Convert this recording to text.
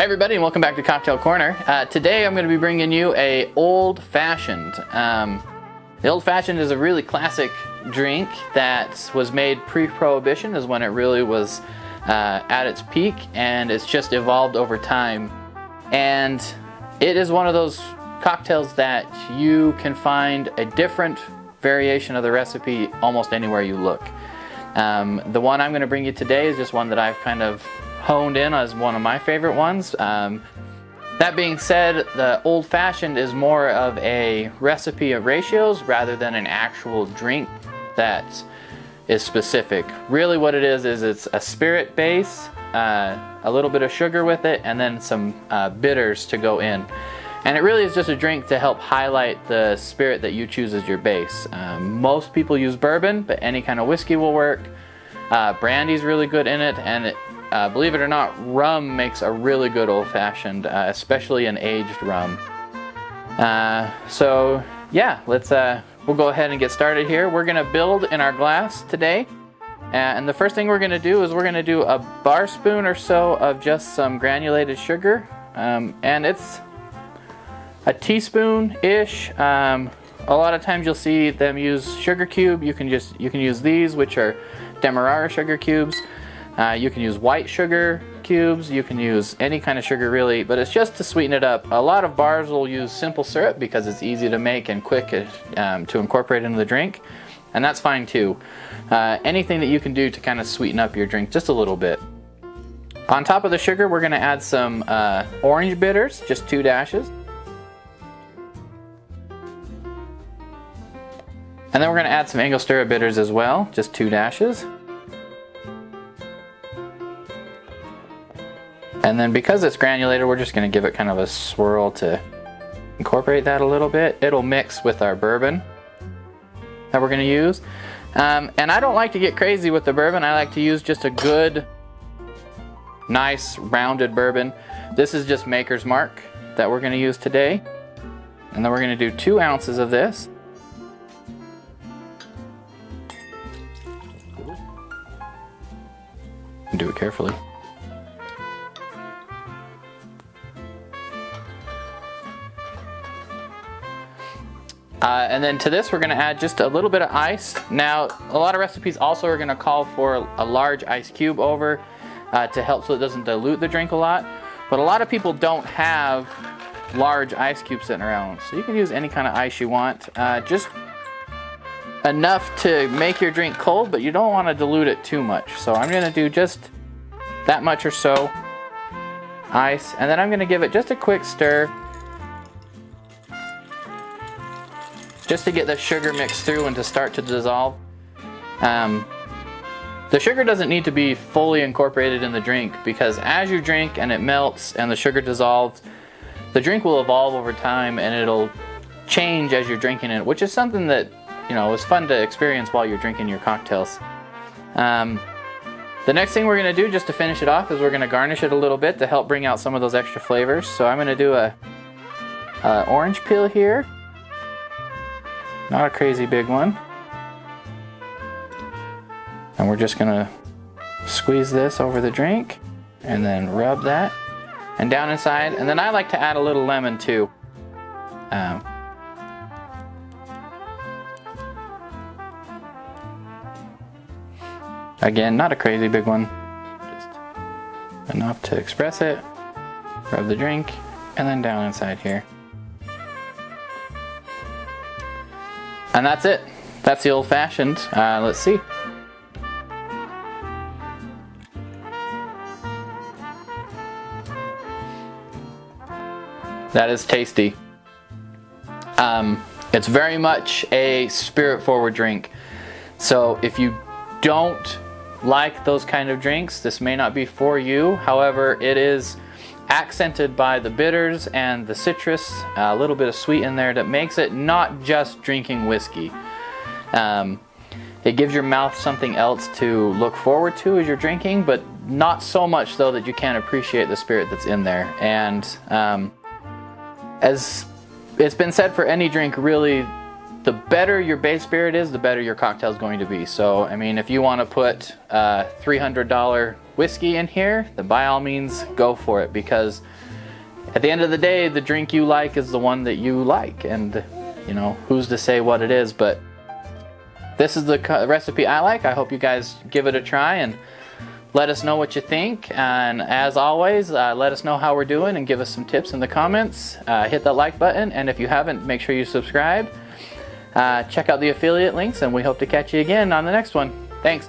everybody, and welcome back to Cocktail Corner. Today I'm going to be bringing you a Old Fashioned. The Old Fashioned is a really classic drink that was made pre-prohibition, is when it really was at its peak, and it's just evolved over time. And it is one of those cocktails that you can find a different variation of the recipe almost anywhere you look. The one I'm going to bring you today is just one that I've kind of honed in as one of my favorite ones. That being said, the Old Fashioned is more of a recipe of ratios rather than an actual drink that is specific. Really what it is it's a spirit base, a little bit of sugar with it, and then some bitters to go in. And it really is just a drink to help highlight the spirit that you choose as your base. Most people use bourbon, but any kind of whiskey will work. Brandy's really good in it, and believe it or not, rum makes a really good Old Fashioned, especially an aged rum. So yeah, we'll go ahead and get started here. We're gonna build in our glass today. And the first thing we're gonna do is we're gonna do a bar spoon or so of just some granulated sugar. And it's a teaspoon-ish. A lot of times you'll see them use sugar cube. You can use these, which are Demerara sugar cubes. You can use white sugar cubes, you can use any kind of sugar really, but it's just to sweeten it up. A lot of bars will use simple syrup because it's easy to make and quick to incorporate into the drink, and that's fine too. Anything that you can do to kind of sweeten up your drink just a little bit. On top of the sugar, we're going to add some orange bitters, just 2 dashes. And then we're going to add some Angostura bitters as well, just 2 dashes. And then because it's granulated, we're just going to give it kind of a swirl to incorporate that a little bit. It'll mix with our bourbon that we're going to use. And I don't like to get crazy with the bourbon. I like to use just a good, nice, rounded bourbon. This is just Maker's Mark that we're going to use today. And then we're going to do 2 ounces of this. Do it carefully. And then to this we're going to add just a little bit of ice. Now a lot of recipes also are going to call for a large ice cube over to help so it doesn't dilute the drink a lot. But a lot of people don't have large ice cubes sitting around. So you can use any kind of ice you want. Just enough to make your drink cold, but you don't want to dilute it too much. So I'm going to do just that much or so ice. And then I'm going to give it just a quick stir, just to get the sugar mixed through and to start to dissolve. The sugar doesn't need to be fully incorporated in the drink, because as you drink and it melts and the sugar dissolves, the drink will evolve over time and it'll change as you're drinking it, which is something that, you know, is fun to experience while you're drinking your cocktails. The next thing we're going to do just to finish it off is we're going to garnish it a little bit to help bring out some of those extra flavors. So I'm going to do a orange peel here. Not a crazy big one. And we're just gonna squeeze this over the drink and then rub that and down inside. And then I like to add a little lemon too. Again, not a crazy big one. Just enough to express it. Rub the drink and then down inside here. And that's it. That's the Old Fashioned. Let's see. That is tasty. It's very much a spirit-forward drink. So if you don't like those kind of drinks, this may not be for you. However, it is accented by the bitters and the citrus, a little bit of sweet in there that makes it not just drinking whiskey. It gives your mouth something else to look forward to as you're drinking, but not so much though that you can't appreciate the spirit that's in there. And as it's been said for any drink, really the better your base spirit is, the better your cocktail is going to be. So, I mean, if you want to put $300 whiskey in here, then by all means go for it, because at the end of the day, the drink you like is the one that you like, and you know, who's to say what it is. But this is the recipe I like. I hope you guys give it a try and let us know what you think. And as always, let us know how we're doing and give us some tips in the comments. Hit that like button, and if you haven't, make sure you subscribe. Check out the affiliate links, and we hope to catch you again on the next one. Thanks.